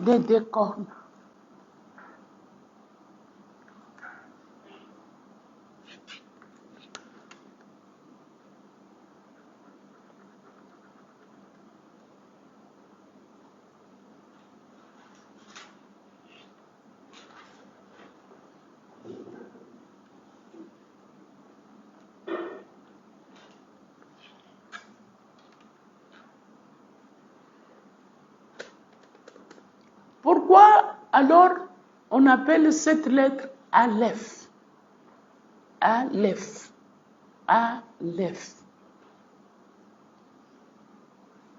des deux cornes. Pourquoi alors on appelle cette lettre Aleph? Aleph. Aleph.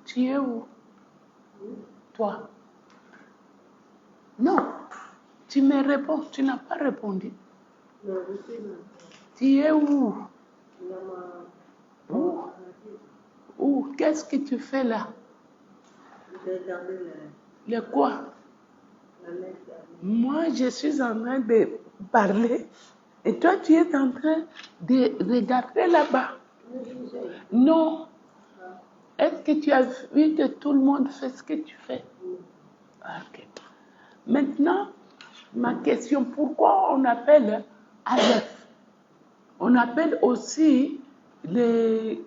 Tu es où? Toi? Non. Tu me réponds. Tu n'as pas répondu. Non, je suis là. Tu es où? Où? Où? Qu'est-ce que tu fais là? J'ai regardé Le quoi? la lettre. Moi, je suis en train de parler et toi, tu es en train de regarder là-bas. Non. Est-ce que tu as vu que tout le monde fait ce que tu fais? Ok. Maintenant, ma question, pourquoi on appelle Aleph? On appelle aussi les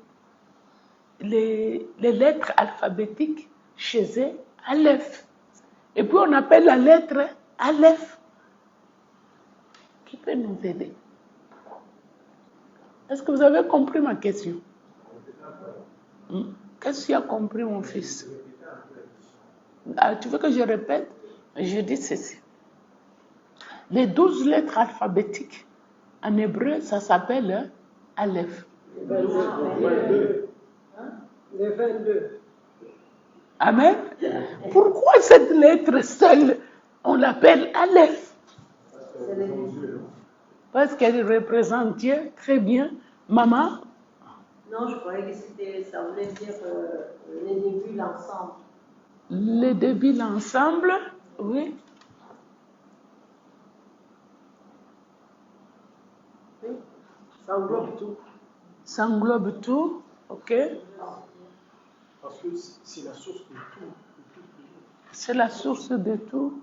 lettres alphabétiques chez eux Aleph. Et puis on appelle la lettre Aleph. Qui peut nous aider? Est-ce que vous avez compris ma question? Qu'est-ce que tu as compris, mon fils? Ah, tu veux que je répète? Je dis ceci. Les 12 lettres alphabétiques, en hébreu, ça s'appelle Aleph. Les 22. Amen. Pourquoi cette lettre seule, on l'appelle Aleph? Parce qu'elle représente Dieu très bien. Maman? Non, je croyais que ça voulait dire les débuts, l'ensemble. Les débuts, l'ensemble, oui. Ça englobe tout. Ça englobe tout, ok. Parce que c'est la source de tout. C'est la source de tout.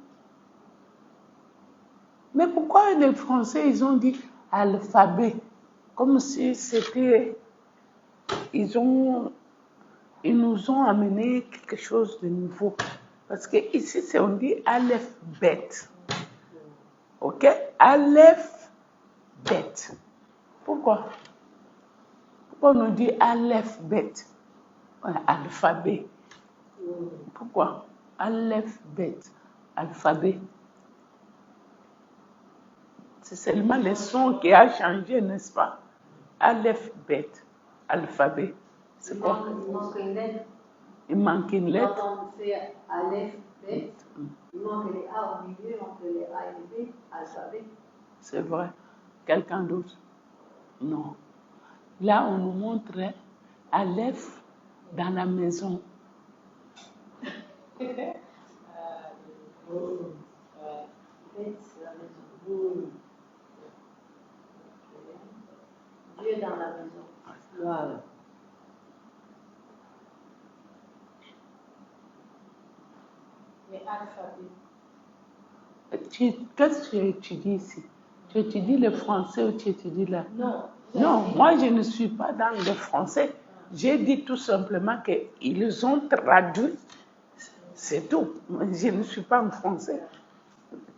Mais pourquoi les Français, ils ont dit alphabet? Comme si c'était... Ils nous ont amené quelque chose de nouveau. Parce que ici, on dit Aleph Bet. Ok? Aleph Bet. Pourquoi? Pourquoi on nous dit Aleph Bet? Alphabet. Pourquoi? Aleph Bet. Alphabet. C'est seulement le son qui a changé, n'est-ce pas? Aleph Bet. Alphabet. C'est quoi? Il manque une lettre. Il manque une lettre. Quand on fait Aleph, Bet, il manque les A au milieu, il manque les A et les B, alphabet. C'est vrai. Quelqu'un d'autre? Non. Là, on nous montre Aleph dans la maison. Bet, c'est la maison. Dieu dans la maison. Voilà. Mais alphabet. Qu'est-ce que tu étudies ici? Tu étudies le français ou tu étudies là? Non. Non, moi je ne suis pas dans le français. J'ai dit tout simplement qu'ils ont traduit, c'est tout. Je ne suis pas en français.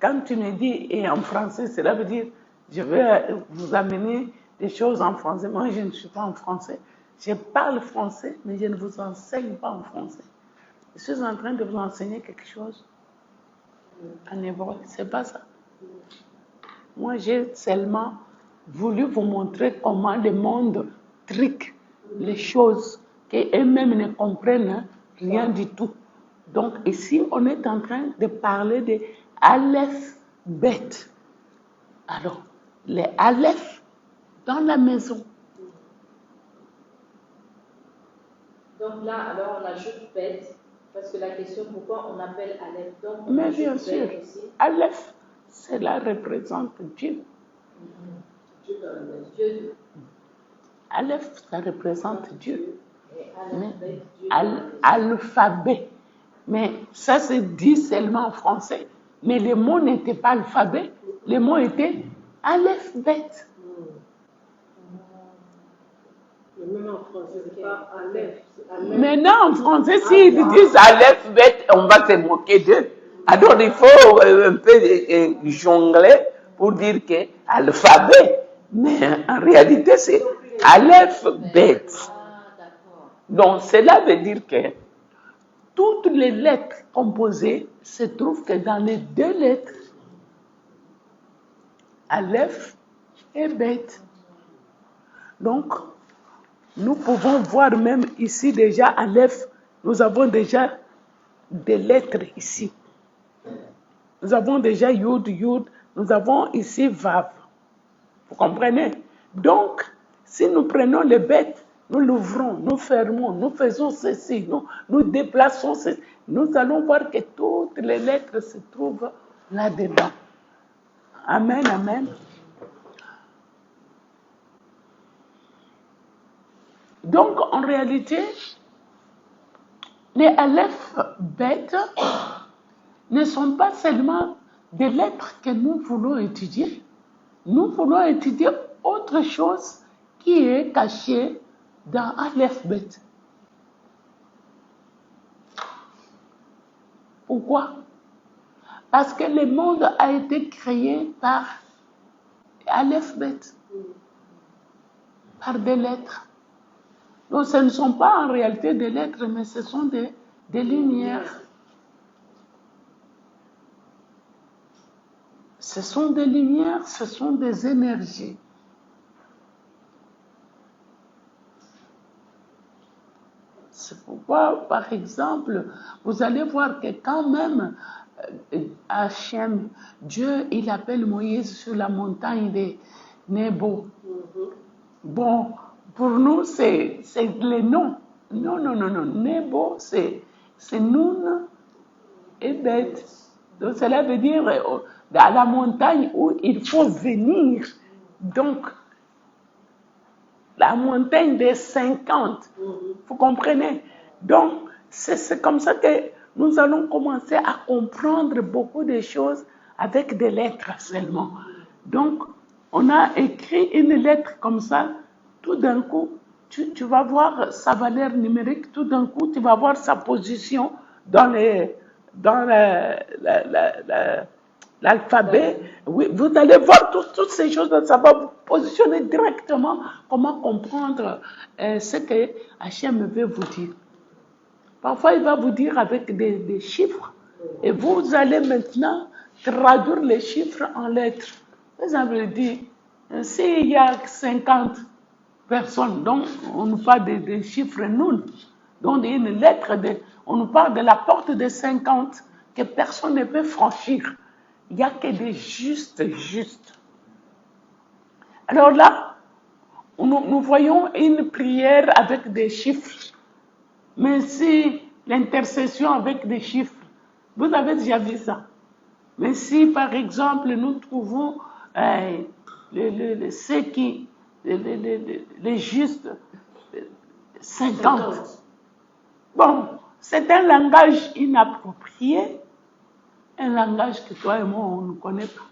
Quand tu me dis et en français, cela veut dire je vais vous amener des choses en français. Moi je ne suis pas en français. Je parle français, mais je ne vous enseigne pas en français. Je suis en train de vous enseigner quelque chose en hébreu. C'est pas ça. Moi, j'ai seulement voulu vous montrer comment le monde trique les choses qu'eux-mêmes ne comprennent rien du tout. Donc ici, on est en train de parler de Aleph Bet. Alors, les Aleph dans la maison. Donc là, alors on ajoute Bet, parce que la question pourquoi on appelle Aleph. Donc on Mais ajoute bien Bet sûr, aussi. Aleph, cela représente Dieu. Dieu dans la maison. Dieu. Aleph, ça représente Dieu. Et Aleph, Bet, Dieu. Alphabet, Mais ça se dit seulement en français. Mais les mots n'étaient pas alphabet, les mots étaient aleph, bête. Mais même en français, c'est pas aleph. Maintenant, en français, s'ils disent aleph, bête, on va se moquer d'eux. Alors, il faut un peu jongler pour dire que alphabet. Mais en réalité, c'est aleph, bête. Donc, cela veut dire que toutes les lettres composées se trouvent que dans les deux lettres, aleph et bête. Donc, nous pouvons voir même ici déjà aleph, nous avons déjà des lettres ici. Nous avons déjà yud, yud, nous avons ici vav. Vous comprenez? Donc, si nous prenons les bêtes, nous l'ouvrons, nous fermons, nous faisons ceci, nous déplaçons ceci, nous allons voir que toutes les lettres se trouvent là-dedans. Amen, amen. Donc, en réalité, les aleph bêtes ne sont pas seulement des lettres que nous voulons étudier. Nous voulons étudier autre chose qui est cachée dans aleph bête. Pourquoi? Parce que le monde a été créé par aleph bête, par des lettres. Donc, ce ne sont pas en réalité des lettres, mais ce sont des lumières. Ce sont des lumières, ce sont des énergies. C'est pourquoi, par exemple, vous allez voir que quand même, Hachem, Dieu, il appelle Moïse sur la montagne de Nebo. Bon, pour nous, c'est les noms. Non. Nebo, c'est Noun et Beth. Donc, cela veut dire dans la montagne où il faut venir. Donc, la montagne des 50. Vous comprenez? Donc, c'est comme ça que nous allons commencer à comprendre beaucoup de choses avec des lettres seulement. Donc, on a écrit une lettre comme ça, tout d'un coup, tu vas voir sa valeur numérique, tout d'un coup, tu vas voir sa position dans l'alphabet. Oui, vous allez voir toutes ces choses, ça va vous positionner directement comment comprendre ce que Hachem veut vous dire. Parfois, il va vous dire avec des chiffres et vous allez maintenant traduire les chiffres en lettres. Par exemple, il dit, s'il y a 50 personnes, donc on nous parle des chiffres nuls, donc une lettre, on nous parle de la porte de 50 que personne ne peut franchir. Il n'y a que des justes. Alors là, nous voyons une prière avec des chiffres. Mais si l'intercession avec des chiffres, vous avez déjà vu ça. Mais si, par exemple, nous trouvons les justes 50, bon, c'est un langage inapproprié, un langage que toi et moi, on ne connaît pas.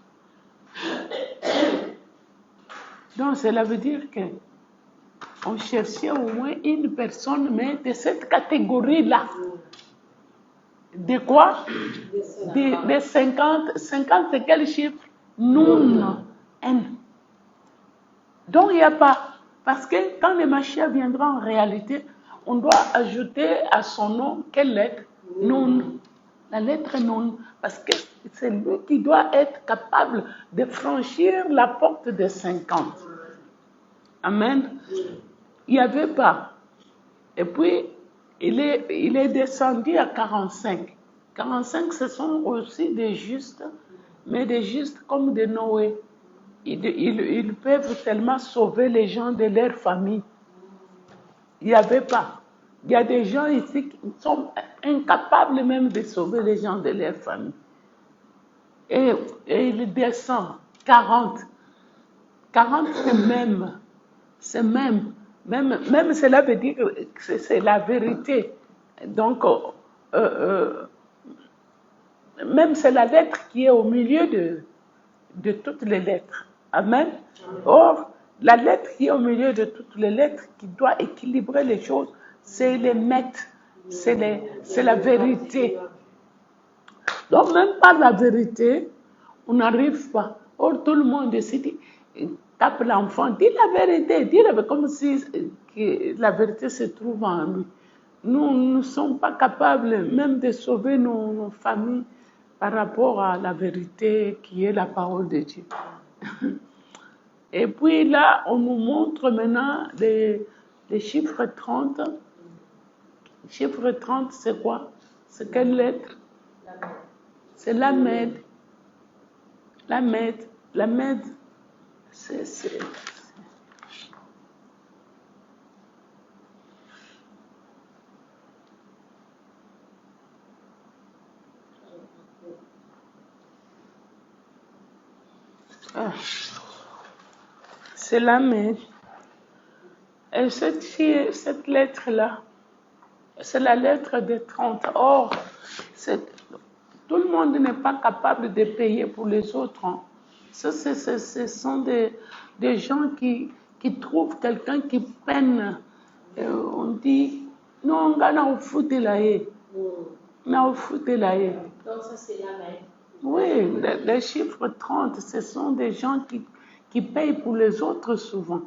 Donc, cela veut dire qu'on cherchait au moins une personne, mais de cette catégorie-là. De quoi? De 50. 50, c'est quel chiffre? Nun. N. Donc, il n'y a pas. Parce que quand le Mashiach viendra en réalité, on doit ajouter à son nom quelle lettre? Nun. La lettre Nun. Parce que c'est lui qui doit être capable de franchir la porte des 50. Amen. Il n'y avait pas. Et puis, il est descendu à 45. 45, ce sont aussi des justes, mais des justes comme de Noé. Ils peuvent tellement sauver les gens de leur famille. Il n'y avait pas. Il y a des gens ici qui sont incapables même de sauver les gens de leur famille. Et il descend 40. 40, c'est même. Même cela veut dire que c'est la vérité. Donc, Même c'est la lettre qui est au milieu de toutes les lettres. Amen. Or, la lettre qui est au milieu de toutes les lettres, qui doit équilibrer les choses, c'est les maîtres, c'est la vérité. Donc, même par la vérité, on n'arrive pas. Or, tout le monde se dit, tape l'enfant, dis la vérité, comme si la vérité se trouve en lui. Nous ne sommes pas capables même de sauver nos familles par rapport à la vérité qui est la parole de Dieu. Et puis là, on nous montre maintenant les chiffres 30. Chiffre 30, c'est quoi? C'est quelle lettre? C'est la Mède. La Mède. La Mède, c'est... C'est la Mède. Et cette lettre-là, c'est la lettre des 30. Or, tout le monde n'est pas capable de payer pour les autres. Hein. Ce sont des gens qui trouvent quelqu'un qui peine. On dit, non, on va au foot de la haie. Donc ça, c'est la même. Oui, les chiffres 30, ce sont des gens qui payent pour les autres souvent.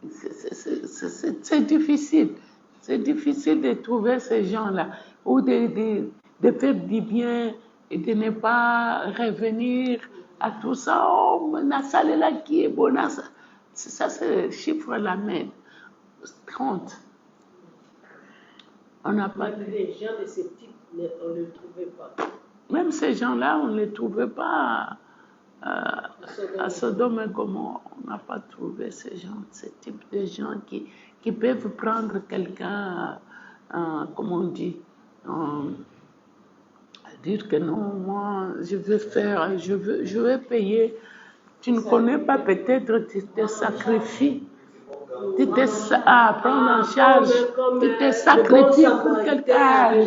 C'est difficile. C'est difficile de trouver ces gens-là. Ou de faire du bien et de ne pas revenir à tout ça. Oh, ça est là qui est bon. Ça, c'est le chiffre la même. 30. On n'a pas. Les gens de ce type, on ne les trouvait pas. Même ces gens-là, on ne les trouvait pas à Sodome et Gomorrhe. On n'a pas trouvé ces gens, ce type de gens qui peuvent prendre quelqu'un, comme on dit, dire que non, moi, je vais payer. Tu ne connais pas, peut-être, tu te sacrifies. Tu te prendre en charge, tu te sacrifies pour quelqu'un.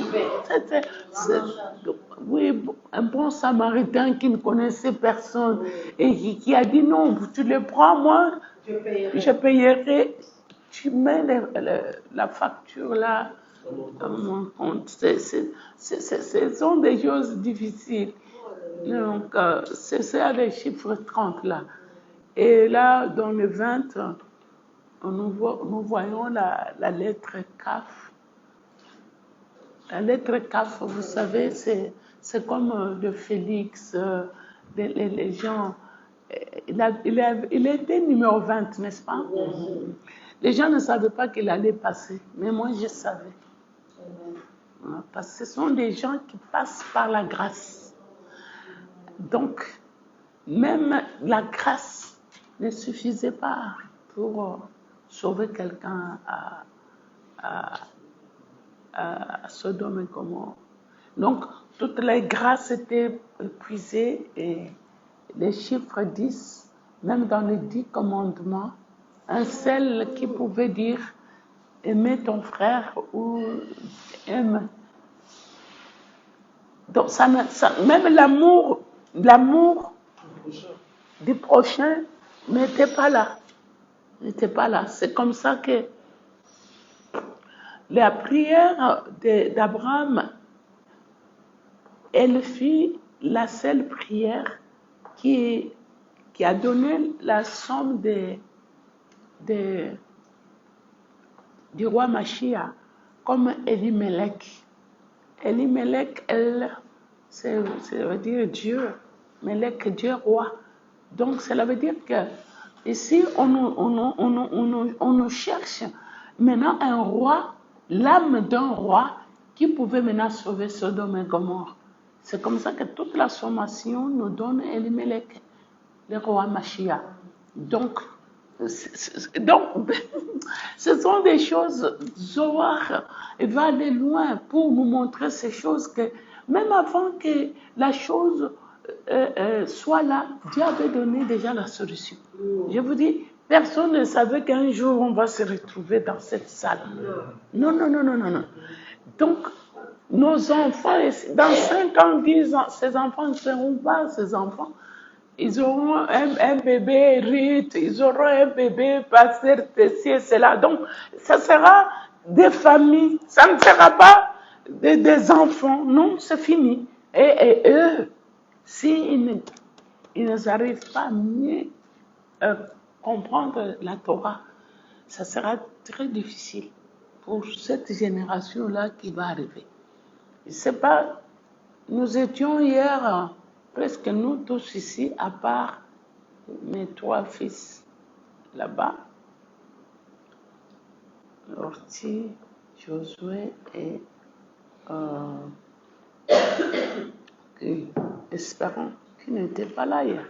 Oui, un bon samaritain qui ne connaissait personne et qui a dit non, tu le prends, moi, je payerai. Tu mets la facture là dans mon compte. Ce sont des choses difficiles. Donc, c'est ça les chiffres 30 là. Et là, dans le 20, nous voyons la lettre Kaf. La lettre Kaf, vous savez, c'est comme le Félix, les gens. Il était numéro 20, n'est-ce pas? Les gens ne savaient pas qu'il allait passer, mais moi je savais. Parce que ce sont des gens qui passent par la grâce. Donc, même la grâce ne suffisait pas pour sauver quelqu'un à Sodome et Gomorrhe. Donc, toutes les grâces étaient épuisées et les chiffres 10, même dans les 10 commandements, un seul qui pouvait dire aimer ton frère ou aime. Donc, même l'amour du prochain n'était pas là. C'est comme ça que la prière d'Abraham, elle fut la seule prière qui a donné la somme du roi Mashiach, comme Elimelech. Elimelech, ça veut dire Dieu. Melech, Dieu roi. Donc, cela veut dire que ici, on nous cherche maintenant un roi, l'âme d'un roi qui pouvait maintenant sauver Sodome et Gomorrhe. C'est comme ça que toute la sommation nous donne Elimelech, le roi Mashiach. Donc, ce sont des choses, Zohar va aller loin pour nous montrer ces choses que même avant que la chose soit là, Dieu avait donné déjà la solution. Je vous dis, personne ne savait qu'un jour on va se retrouver dans cette salle. Non. Donc, nos enfants, dans 5 ans, 10 ans, ces enfants ne seront pas ces enfants. Ils auront un bébé Rite, ils auront un bébé pasteur, ceci et cela. Donc, ça sera des familles, ça ne sera pas des enfants. Non, c'est fini. Et eux, s'ils ne arrivent pas à mieux comprendre la Torah, ça sera très difficile pour cette génération-là qui va arriver. Je ne sais pas, nous étions hier, presque nous tous ici, à part mes 3 fils là-bas, Orti, Josué et Espérant, qui n'étaient pas là hier.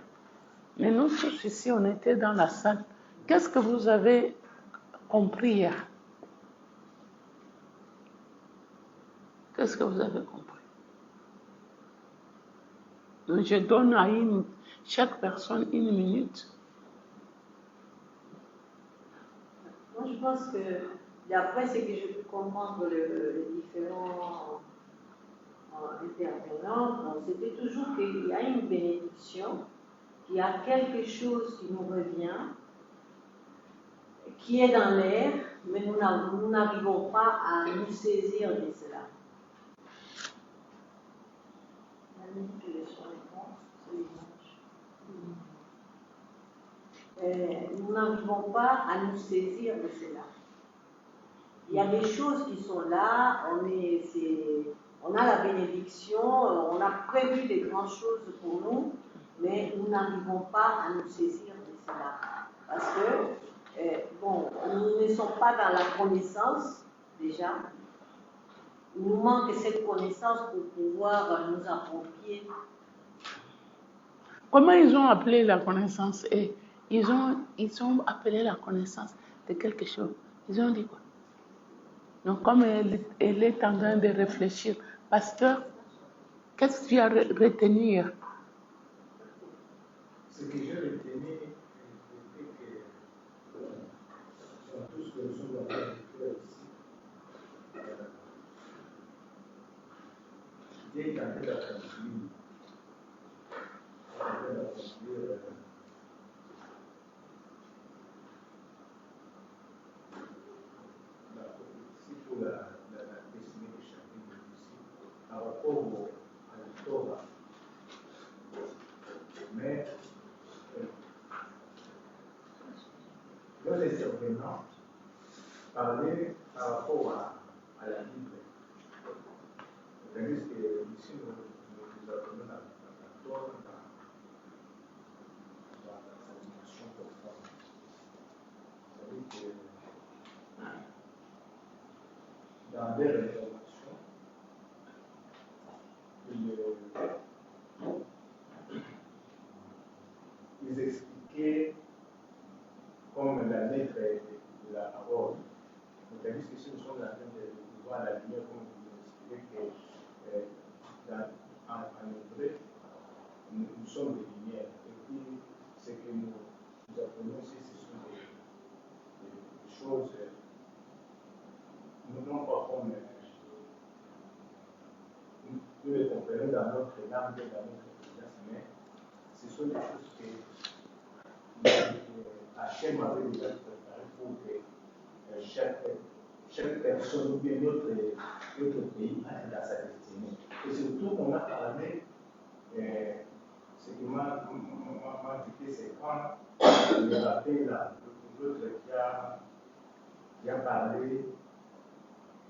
Mais nous tous ici, on était dans la salle. Qu'est-ce que vous avez compris hier? Qu'est-ce que vous avez compris? Donc, je donne à chaque personne 1 minute. Moi, je pense que, d'après ce que je peux comprendre les différents intervenants, bon, c'était toujours qu'il y a une bénédiction, qu'il y a quelque chose qui nous revient, qui est dans l'air, mais nous n'arrivons pas à nous saisir de cela. Nous n'arrivons pas à nous saisir de cela. Il y a des choses qui sont là, on a la bénédiction, on a prévu des grandes choses pour nous, mais nous n'arrivons pas à nous saisir de cela. Parce que, nous ne sommes pas dans la connaissance, déjà. Il nous manque cette connaissance pour pouvoir nous approprier. Comment ils ont appelé la connaissance? Et ils ont appelé la connaissance de quelque chose. Ils ont dit quoi? Donc, comme elle est en train de réfléchir, pasteur, qu'est-ce que tu as retenu hier? Ce que j'ai retenu, c'est que tout ce que nous sommes en train de faire ici, Dieu est en train d'accomplir. Surtout la destinée de chacun de nous ici, par rapport à la Torah. Mais nos intervenants parlaient par rapport à la Bible. C'est-à-dire que ici, nous apprenons la Torah dans sa dimension profonde. C'est-à-dire que dans leur intervention, ils expliquaient comme la lettre de la parole. C'est-à-dire que si nous sommes en train de voir la lumière, comme vous l'expliquez, que en hébreu, nous sommes des lumières. Et puis, ce que nous apprenons ici, ce sont des choses, non pas comme nous les comprenons dans notre langue, dans notre intelligence, mais ce sont des choses que Hachem avait déjà préparées pour que chaque personne ou bien notre pays aille dans sa destinée. Et surtout, on a parlé, ce qui m'a indiqué, c'est quand il a rappelé l'autre qui a parlé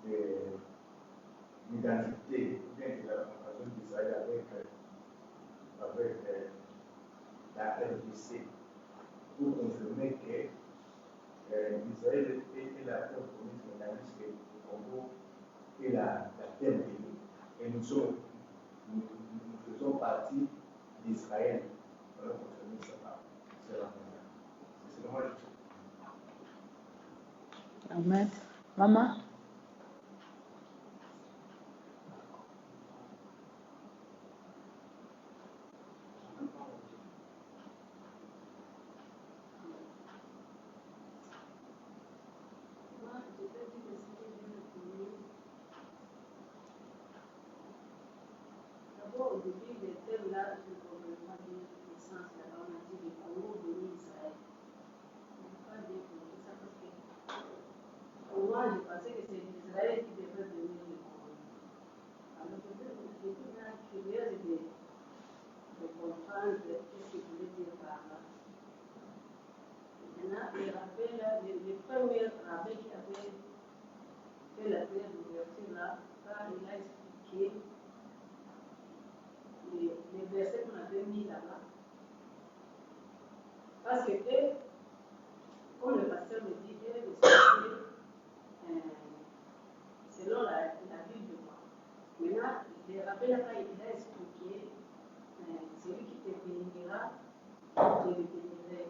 de l'identité, bien de la comparaison d'Israël avec la RDC, pour confirmer que Israël est la terre promise, mais tandis que le Congo est la terre bénie. Et nous faisons partie d'Israël. On a confirmé ça. C'est la première. C'est vraiment juste. Amen. Maman? au début, les thèmes là, du gouvernement de l'essence, là, on a dit le Congo béni Israël. On ne peut pas dire que ça parce que pour moi, je pensais que c'est l'Israël qui devrait devenir le Congo. Alors peut-être que j'étais là curieuse de comprendre ce que je voulais dire par là. Maintenant, les premiers rabbins qui avaient fait la prière d'ouverture là, il a expliqué les versets qu'on avait mis là-bas. Parce que eux, comme le pasteur me dit, eux expliquaient selon la Bible de moi. Maintenant, le rabbin là-bas, il a expliqué celui qui te bénira, je le bénirai.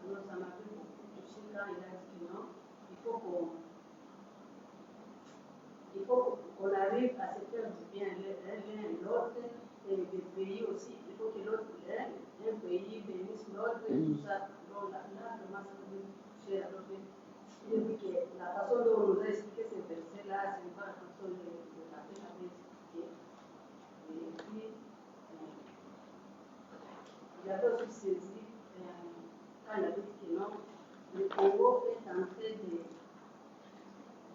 Alors ça m'a fait beaucoup toucher quand il a dit non, il faut qu'on arrive à se faire du bien l'un et l'autre, et des pays aussi, il faut que l'autre, un pays bénisse l'autre, et tout ça. Donc là, vraiment, ça me toucher. Alors, il dit que la façon dont on nous a expliqué ces versets-là, c'est pas la façon dont la Bible avait expliqué. Et puis, il avait aussi saisi, quand il avait dit que non, le Congo est en train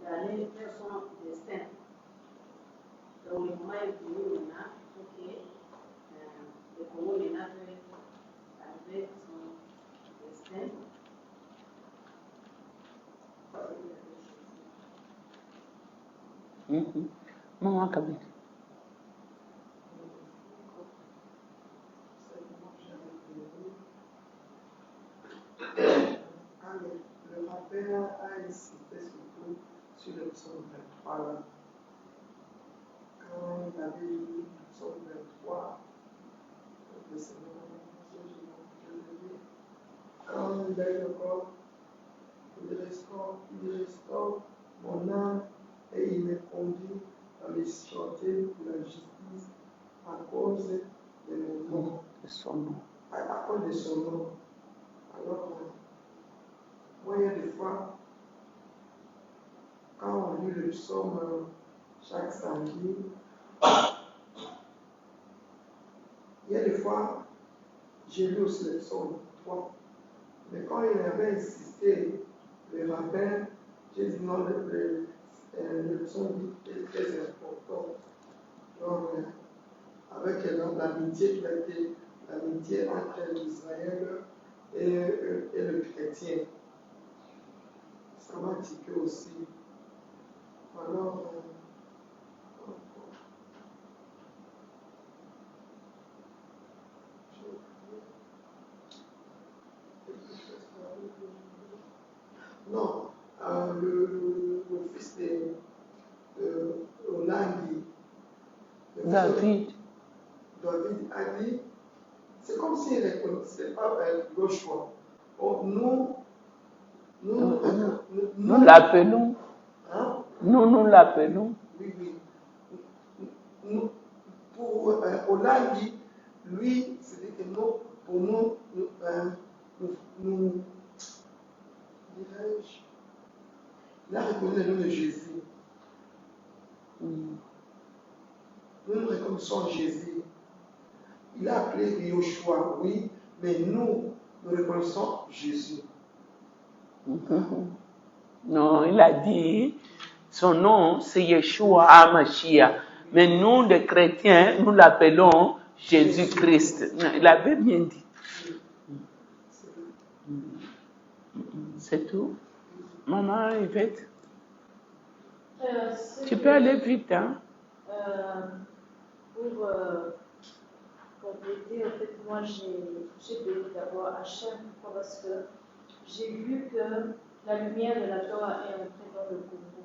d'aller vers son destin. Donc le moment est venu maintenant pour que le Congo maintenant peut arriver à son destin. Maman Kabila. Le rappel a insisté surtout sur le psaume 23 là. Quand il avait lu le psaume 23, le Seigneur, quand il a eu le corps, il restaure mon âme et il me conduit dans les sentiers de la justice à cause de mon nom. À cause de son nom. Alors, moi, il y a des fois, quand on lit le psaume chaque samedi, il y a des fois, j'ai lu aussi le psaume 3. Mais quand il avait insisté, le rabbin, j'ai dit non, le psaume est très important. Donc, avec l'amitié qui a été, l'amitié entre l'Israël et le chrétien. Ça m'a tiqué aussi. Alors, non, le fils de Olandi, David a dit, c'est comme s'il ne reconnaissait pas Joshua. Oh, nous l'appelons. Hein? Nous l'appelons. Oui. Pour Olandi, lui, c'était que nous, pour nous, dirais-je, il a reconnu le nom de Jésus. Nous reconnaissons Jésus. Il a appelé Yoshua, oui, mais nous reconnaissons Jésus. Non, il a dit, son nom c'est Yeshua HaMashiach. Mais nous, les chrétiens, nous l'appelons Jésus-Christ. Il avait bien dit. C'est tout. Maman Yvette, tu peux aller vite, hein? Pour compléter, en fait, moi j'ai béni d'abord Hachem parce que j'ai vu que la lumière de la Torah est entrée dans le Congo.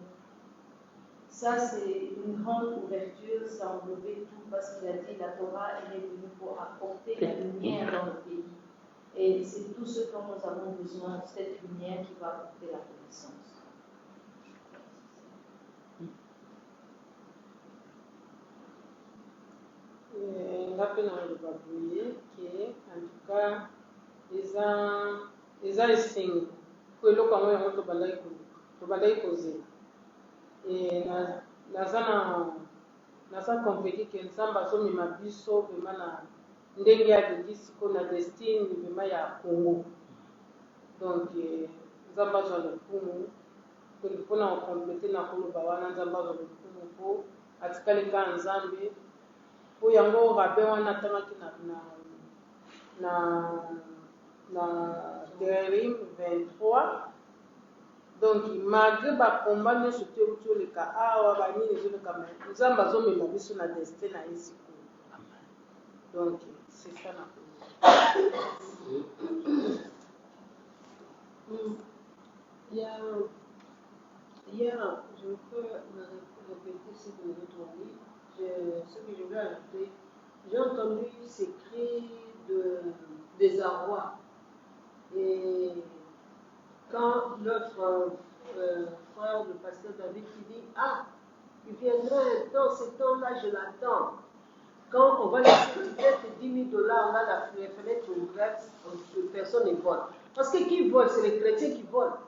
Ça, c'est une grande ouverture, ça englobait tout parce qu'il a dit la Torah elle est venue pour apporter la lumière dans le pays. Et c'est tout ce dont nous avons besoin, cette lumière qui va apporter la connaissance. Ngape na lobabuye ke en tout cas eza esengo po eloko yango yango tobandaki kozela naza nasa comprendre que nzambe azomema biso vraiment na ndenge ya lingisi ko na destine vraiment ya Congo. Donc nzambe azwa lokumu mpona kokomplete na koloba wana nzambe azwa lokumu mpo atikali kaka nzambe po yango rabe wana atamaki na Térim 23. Donc malgré bakomba nyonso te euti oleka awa banini ezoleka nzambe azomema biso na destin na ye sikoyo. Donc c'est ça na Hier, je peux répéter ce que nous avons dit. Ce que je veux ajouter, j'ai entendu ces cris de désarroi. Et quand notre frère, le pasteur David, qui dit, ah, il viendra un temps, ce temps-là, je l'attends. Quand on va laisser peut-être $10 000, on a les fenêtres ouvertes, personne ne vole. Parce que qui vole, c'est les chrétiens qui volent.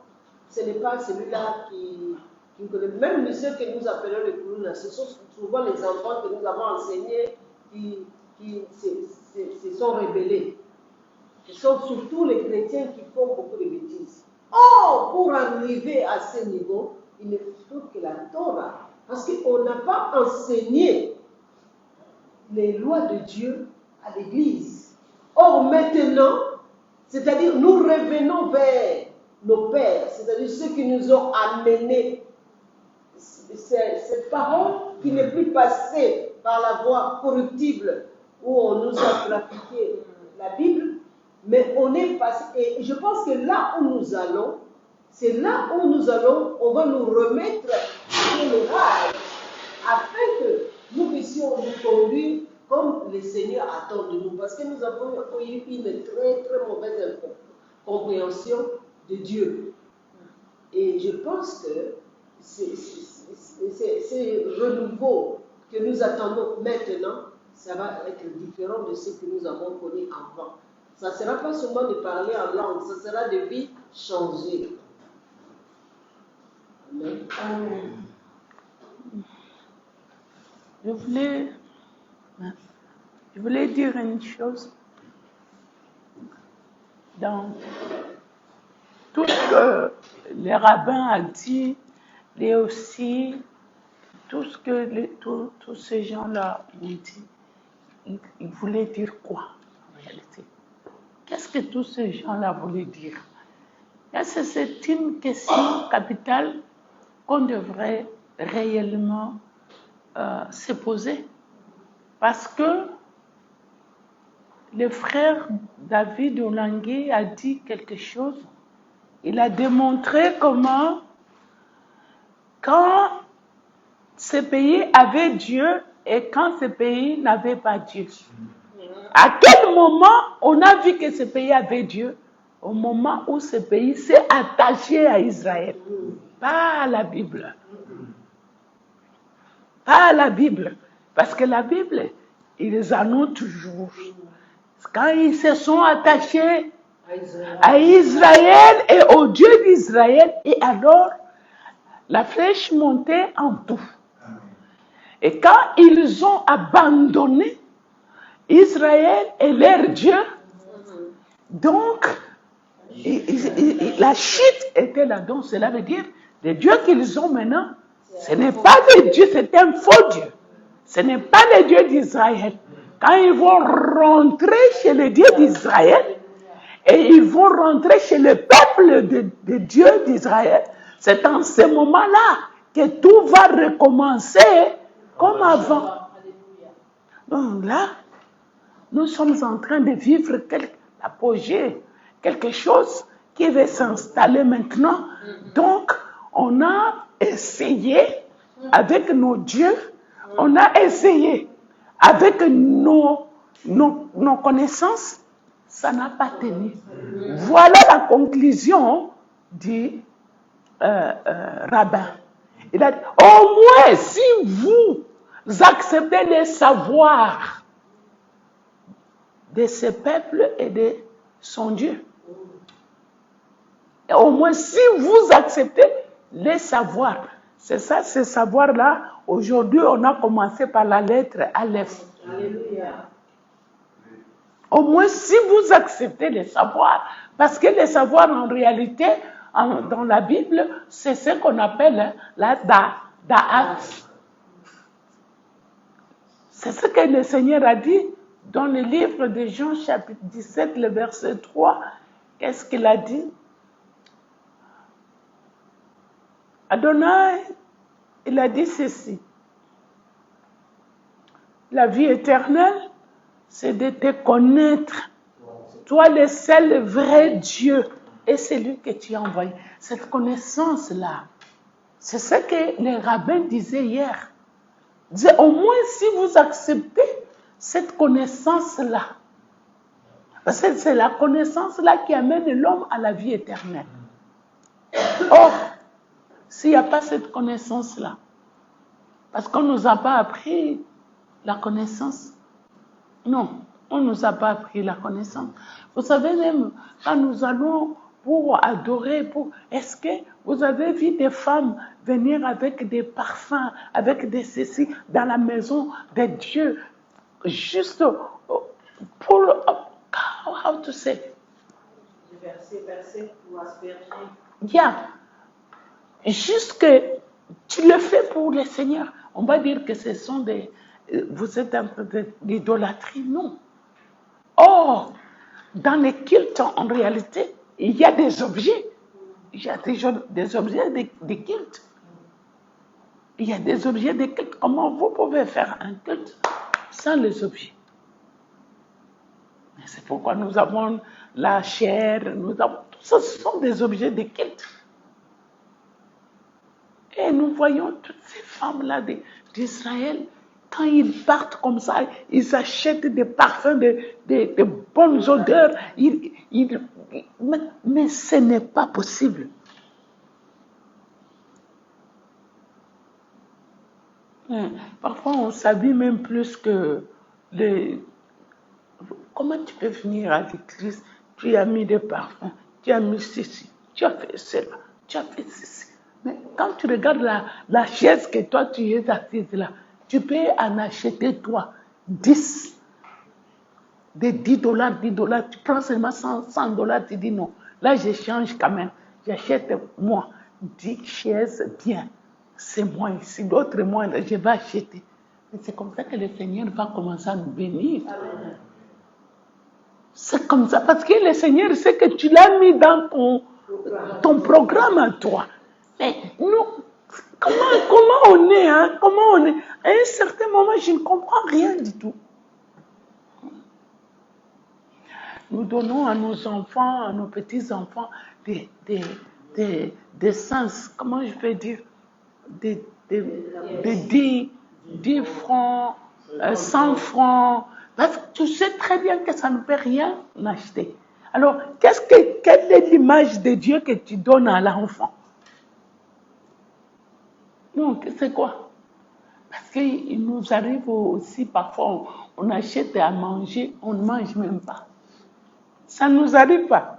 Ce n'est pas celui-là qui connaît. Même ceux que nous appelons les Koulouna, ce sont souvent les enfants que nous avons enseignés qui se sont rebellés. Ce sont surtout les chrétiens qui font beaucoup de bêtises. Oh, pour arriver à ce niveau, il ne faut que la Torah. Parce qu'on n'a pas enseigné les lois de Dieu à l'Église. Or, maintenant, c'est-à-dire nous revenons vers nos pères, c'est-à-dire ceux qui nous ont amenés cette parole qui n'est plus passée par la voie corruptible où on nous a trafiqué la Bible, mais on est passé, et je pense que là où nous allons, c'est là où nous allons, on va nous remettre sur le rail, afin que nous puissions nous conduire comme le Seigneur attend de nous, parce que nous avons eu une très très mauvaise compréhension de Dieu. Et je pense que ce renouveau que nous attendons maintenant, ça va être différent de ce que nous avons connu avant. Ça ne sera pas seulement de parler en langue, ça sera de vie changée. Amen. Je voulais dire une chose. Dans tout ce que les rabbins ont dit, et aussi tout ce que tous ces gens-là ont dit, ils voulaient dire quoi en réalité? Qu'est-ce que tous ces gens-là voulaient dire? Est-ce que c'est une question capitale qu'on devrait réellement se poser? Parce que le frère David Olangué a dit quelque chose. Il a démontré comment, quand ce pays avait Dieu et quand ce pays n'avait pas Dieu. À quel moment on a vu que ce pays avait Dieu? Au moment où ce pays s'est attaché à Israël. Pas à la Bible. Pas à la Bible. Parce que la Bible, ils en ont toujours. Quand ils se sont attachés à Israël et au Dieu d'Israël, et alors la flèche montait en tout. Et quand ils ont abandonné Israël et leur Dieu, donc la chute était là. Donc cela veut dire, le Dieu qu'ils ont maintenant, ce n'est pas le Dieu, c'est un faux Dieu. Ce n'est pas le Dieu d'Israël. Quand ils vont rentrer chez le Dieu d'Israël, et ils vont rentrer chez le peuple de Dieu d'Israël, c'est en ce moment-là que tout va recommencer comme avant. Donc là, nous sommes en train de vivre l'apogée, quelque chose qui va s'installer maintenant. Donc, on a essayé avec nos dieux, on a essayé avec nos connaissances, ça n'a pas tenu. Voilà la conclusion du rabbin. Il a dit, au moins si vous acceptez les savoirs de ce peuple et de son Dieu, et au moins si vous acceptez les savoirs, C'est ça, ce savoir-là. Aujourd'hui, on a commencé par la lettre Aleph. Alléluia. Au moins, si vous acceptez les savoirs, parce que les savoirs, en réalité, dans la Bible, c'est ce qu'on appelle la da'at. C'est ce que le Seigneur a dit dans le livre de Jean, chapitre 17, le verset 3. Qu'est-ce qu'il a dit? Adonai, il a dit ceci. La vie éternelle, c'est de te connaître, toi le seul vrai Dieu, et c'est lui que tu as envoyé. Cette connaissance-là, c'est ce que les rabbins disaient hier. Ils disaient, au moins si vous acceptez cette connaissance-là, parce que c'est la connaissance-là qui amène l'homme à la vie éternelle. Or, s'il n'y a pas cette connaissance-là, parce qu'on ne nous a pas appris la connaissance, non, on ne nous a pas appris la connaissance. Vous savez, même quand nous allons pour adorer, est-ce que vous avez vu des femmes venir avec des parfums, avec des ceci dans la maison de Dieu, juste pour, how to say? Verset pour asperger. Yeah. Juste que tu le fais pour le Seigneur. On va dire que ce sont des... Vous êtes en train d'idolâtrie, non. Or, dans les cultes, en réalité, il y a des objets. Il y a des objets de culte. Il y a des objets de culte. Comment vous pouvez faire un culte sans les objets? C'est pourquoi nous avons la chair, tout ça, ce sont des objets de culte. Et nous voyons toutes ces femmes-là d'Israël, quand ils partent comme ça, ils achètent des parfums, de bonnes odeurs. Mais ce n'est pas possible. Parfois, on s'habille même plus que les... Comment tu peux venir à l'église? Tu as mis des parfums, tu as mis ceci, tu as fait cela, tu as fait ceci. Mais quand tu regardes la chaise que toi tu es assise là, tu peux en acheter toi 10. De $10, tu prends seulement $100, tu dis non. Là, je change quand même. J'achète moi 10 chaises bien. C'est moi ici, d'autres moi, je vais acheter. Et c'est comme ça que le Seigneur va commencer à nous bénir. Amen. C'est comme ça, parce que le Seigneur sait que tu l'as mis dans ton programme à toi. Mais nous, comment on est, hein? Comment on est? À un certain moment, je ne comprends rien du tout. Nous donnons à nos enfants, à nos petits-enfants, des sens, comment je peux dire, des 10 francs, 100 francs. Parce que tu sais très bien que ça ne peut rien acheter. Alors, quelle est l'image de Dieu que tu donnes à l'enfant? Non, c'est quoi? Parce qu'il nous arrive aussi, parfois, on achète à manger, on ne mange même pas. Ça ne nous arrive pas.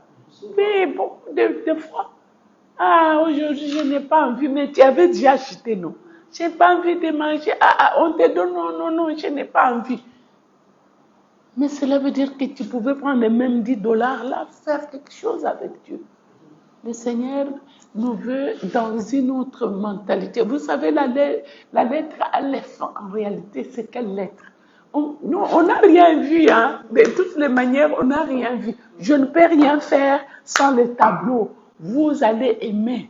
Mais beaucoup de fois, aujourd'hui, je n'ai pas envie, mais tu avais déjà acheté, non? Je n'ai pas envie de manger. On te donne, non, je n'ai pas envie. Mais cela veut dire que tu pouvais prendre les mêmes $10 là, faire quelque chose avec Dieu. Le Seigneur nous veut dans une autre mentalité. Vous savez, la lettre Aleph, en réalité, c'est quelle lettre? On n'a rien vu, hein. De toutes les manières, on n'a rien vu. Je ne peux rien faire sans le tableau. Vous allez aimer.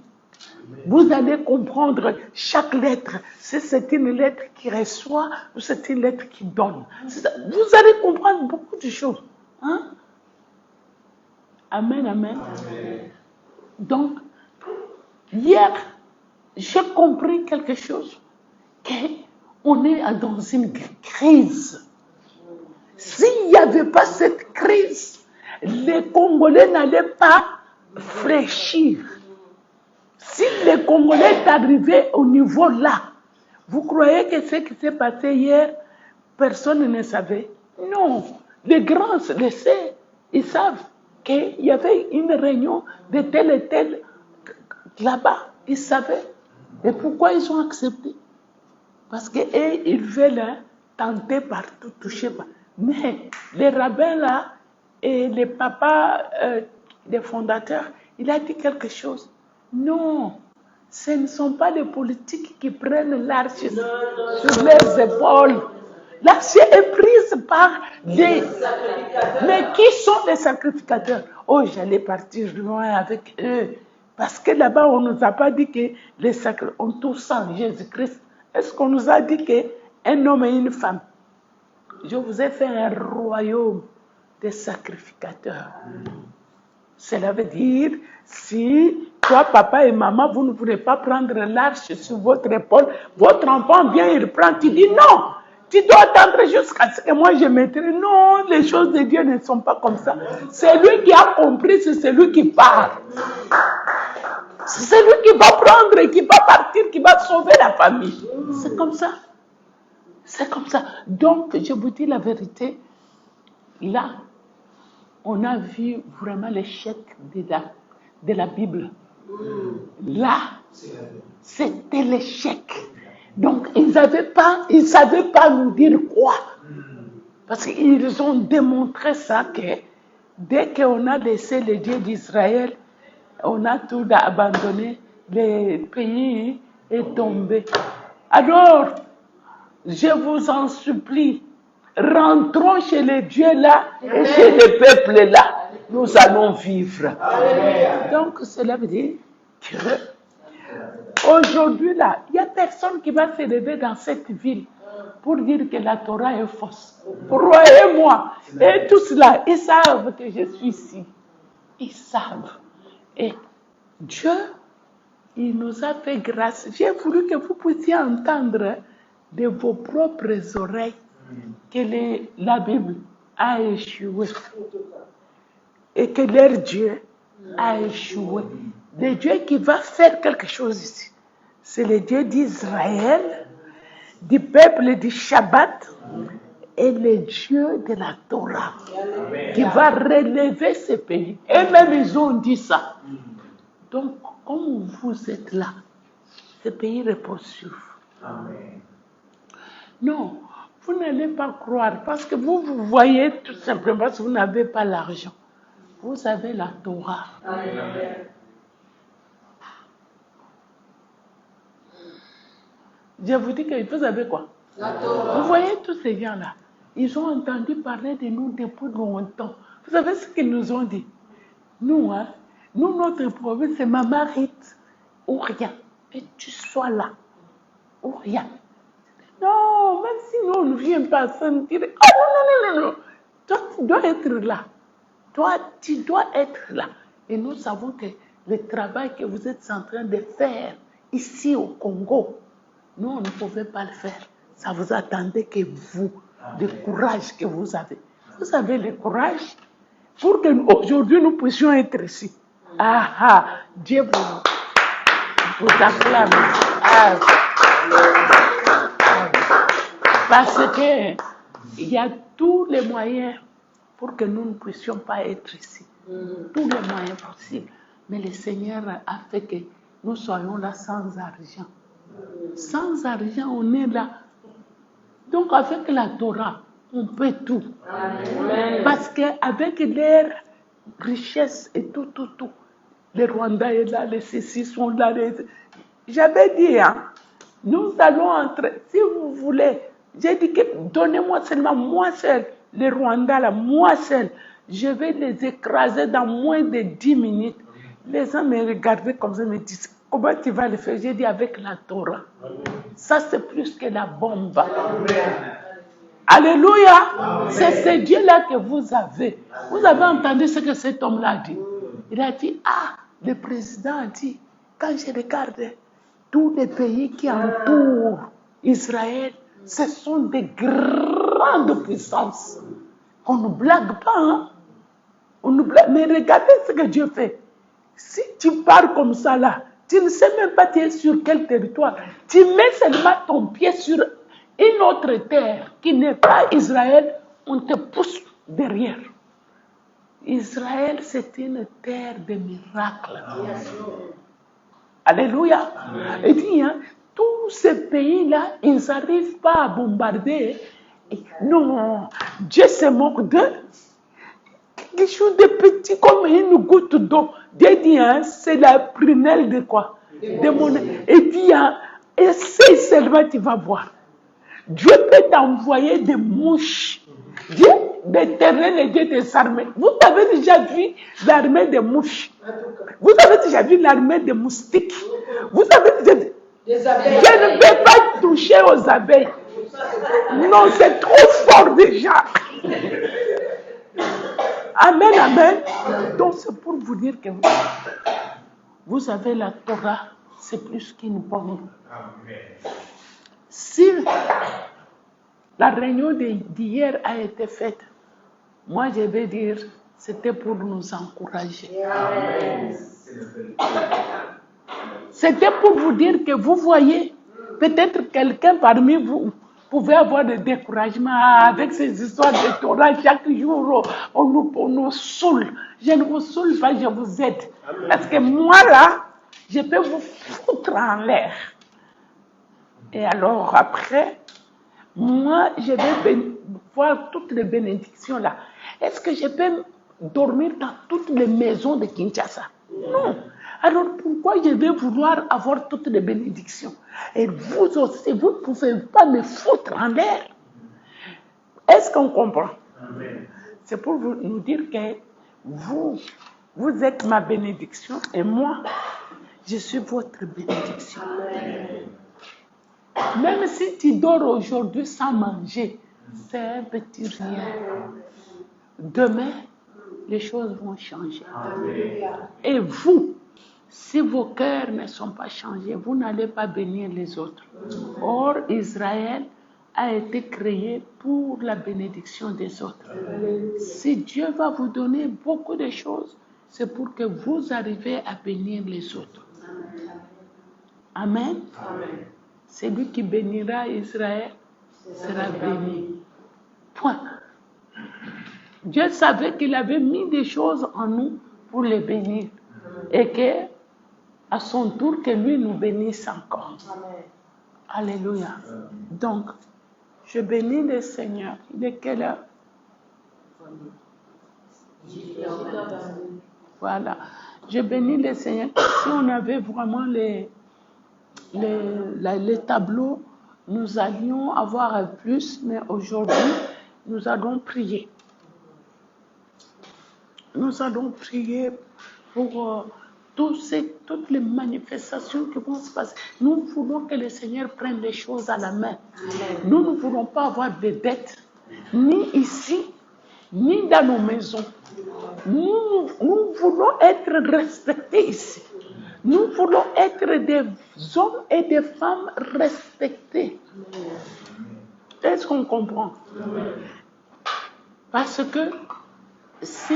Vous allez comprendre chaque lettre. Si c'est une lettre qui reçoit ou c'est une lettre qui donne. Vous allez comprendre beaucoup de choses. Hein? Amen, amen. Donc, hier, j'ai compris quelque chose. Qu'on est dans une crise. S'il n'y avait pas cette crise, les Congolais n'allaient pas fléchir. Si les Congolais est arrivé au niveau là, vous croyez que ce qui s'est passé hier, personne ne savait? Non, les grands le savent. Ils savent qu'il y avait une réunion de tel et tel là-bas. Ils savaient. Et pourquoi ils ont accepté? Parce qu'ils veulent tenter partout, toucher pas. Mais les rabbins là, et les papas, les fondateurs, il a dit quelque chose. Non, ce ne sont pas les politiques qui prennent l'arche sur leurs épaules. L'arche est prise par des... Mais qui sont les sacrificateurs? Oh, j'allais partir loin avec eux. Parce que là-bas, on ne nous a pas dit que les sacrificateurs ont tout sang, Jésus-Christ. Est-ce qu'on nous a dit qu'un homme et une femme? Je vous ai fait un royaume des sacrificateurs. Cela veut dire, si toi, papa et maman, vous ne voulez pas prendre l'arche sur votre épaule, votre enfant vient, il prend, tu dis non. Tu dois attendre jusqu'à ce que moi je mettrai. Non, les choses de Dieu ne sont pas comme ça. C'est lui qui a compris, c'est celui qui part. C'est celui qui va prendre et qui va partir, qui va sauver la famille. C'est comme ça. C'est comme ça. Donc, je vous dis la vérité, là, on a vu vraiment l'échec de la Bible. Là, c'était l'échec. Donc, ils ne savaient pas nous dire quoi. Parce qu'ils ont démontré ça que dès qu'on a laissé les dieux d'Israël, on a tout abandonné, le pays est tombé. Alors, je vous en supplie, rentrons chez les dieux là et chez les peuples là, nous allons vivre. Donc, cela veut dire que aujourd'hui là, il n'y a personne qui va se lever dans cette ville pour dire que la Torah est fausse. Croyez-moi, et tous là, ils savent que je suis ici. Ils savent. Et Dieu, il nous a fait grâce. J'ai voulu que vous puissiez entendre de vos propres oreilles que la Bible a échoué. Et que leur Dieu a échoué. Le Dieu qui va faire quelque chose ici, c'est le Dieu d'Israël, du peuple du Shabbat, et le Dieu de la Torah, qui va relever ce pays. Et même ils ont dit ça. Donc, comme vous êtes là, ce pays repose sur vous. Amen. Non, vous n'allez pas croire, parce que vous voyez tout simplement, parce que vous n'avez pas l'argent. Vous avez la Torah. Amen. Je vous dis que vous avez quoi? La Torah. Vous voyez tous ces gens-là, ils ont entendu parler de nous depuis longtemps. Vous savez ce qu'ils nous ont dit? Nous, notre problème, c'est Maman Rite, ou rien. Et tu sois là, ou rien. Non, même si nous, on ne vient pas sentir. Ah non. Toi, tu dois être là. Toi, tu dois être là. Et nous savons que le travail que vous êtes en train de faire ici au Congo, nous, on ne pouvait pas le faire. Ça vous attendait que vous, le courage que vous avez. Vous avez le courage pour que aujourd'hui nous puissions être ici. Dieu vous acclame. Parce que il y a tous les moyens pour que nous ne puissions pas être ici. Tous les moyens possibles. Mais le Seigneur a fait que nous soyons là sans argent. Sans argent, on est là. Donc avec la Torah, on peut tout. Amen. Parce qu'avec leur richesse et tout, les Rwandais est là, les ceci sont là. J'avais dit, nous allons entrer, si vous voulez, j'ai dit que donnez-moi seulement moi seul, les Rwandais là, moi seul, je vais les écraser dans moins de 10 minutes. Les gens me regardaient comme ça, me disent, comment tu vas le faire? J'ai dit avec la Torah. Ça, c'est plus que la bombe. Amen. Alléluia. Amen. C'est ce Dieu-là que vous avez. Vous avez entendu ce que cet homme-là a dit. Il a dit, le président a dit, quand je regarde tous les pays qui entourent Israël, ce sont des grandes puissances. On ne blague pas. On ne blague. Mais regardez ce que Dieu fait. Si tu pars comme ça là, tu ne sais même pas tu es sur quel territoire. Tu mets seulement ton pied sur une autre terre qui n'est pas Israël, on te pousse derrière. Israël, c'est une terre de miracles. Alléluia. Et dit, hein, tous ces pays-là, ils n'arrivent pas à bombarder. Non, Dieu se moque d'eux. Quelque chose de petit comme une goutte d'eau. Dieu dit, hein, c'est la prunelle de quoi? De mon... Et dit, hein, essaye seulement, tu vas voir. Dieu peut t'envoyer des mouches. Dieu, l'Éternel est Dieu des armées. Vous avez déjà vu l'armée des mouches? Vous avez déjà vu l'armée des moustiques? Vous avez déjà vu? Des abeilles. Je ne peux pas toucher aux abeilles. Non, c'est trop fort déjà. Amen, amen. Donc c'est pour vous dire que vous avez la Torah, c'est plus qu'une bonne. Si la réunion d'hier a été faite, moi je vais dire, c'était pour nous encourager. C'était pour vous dire que vous voyez, peut-être quelqu'un parmi vous pouvait avoir des découragements avec ces histoires de Torah. Chaque jour, on nous saoule. Je ne vous saoule pas, je vous aide. Parce que moi là, je peux vous foutre en l'air. Et alors après, moi, je vais voir toutes les bénédictions là. Est-ce que je peux dormir dans toutes les maisons de Kinshasa? Non. Alors pourquoi je vais vouloir avoir toutes les bénédictions? Et vous aussi, vous ne pouvez pas me foutre en l'air. Est-ce qu'on comprend? Amen. C'est pour nous dire que vous êtes ma bénédiction et moi, je suis votre bénédiction. Amen. Même si tu dors aujourd'hui sans manger, c'est un petit rien. Demain, les choses vont changer. Amen. Et vous, si vos cœurs ne sont pas changés, vous n'allez pas bénir les autres. Or, Israël a été créé pour la bénédiction des autres. Si Dieu va vous donner beaucoup de choses, c'est pour que vous arriviez à bénir les autres. Amen. Amen. Celui qui bénira Israël sera béni. Point. Dieu savait qu'il avait mis des choses en nous pour les bénir. Et que, à son tour, que lui nous bénisse encore. Amen. Alléluia. Donc, je bénis le Seigneur. Il est quelle heure? Voilà. Je bénis le Seigneur. Si on avait vraiment les tableaux, nous allions avoir plus, mais aujourd'hui, nous allons prier. Nous allons prier pour toutes les manifestations qui vont se passer. Nous voulons que le Seigneur prenne les choses à la main. Amen. Nous ne voulons pas avoir de dettes, ni ici, ni dans nos maisons. Nous voulons être respectés ici. Nous voulons être des hommes et des femmes respectés. Est-ce qu'on comprend? Parce que si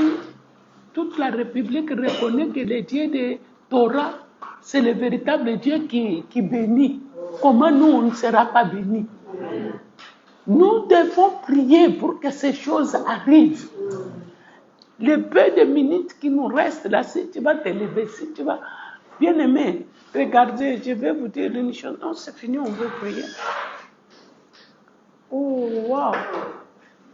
toute la République reconnaît que le Dieu de Torah, c'est le véritable Dieu qui bénit, comment nous, on ne sera pas bénis? Nous devons prier pour que ces choses arrivent. Le peu de minutes qui nous restent là, si tu vas te lever, si tu vas... Bien aimé, regardez, je vais vous dire une chose. Non, c'est fini, on veut prier. Oh, wow!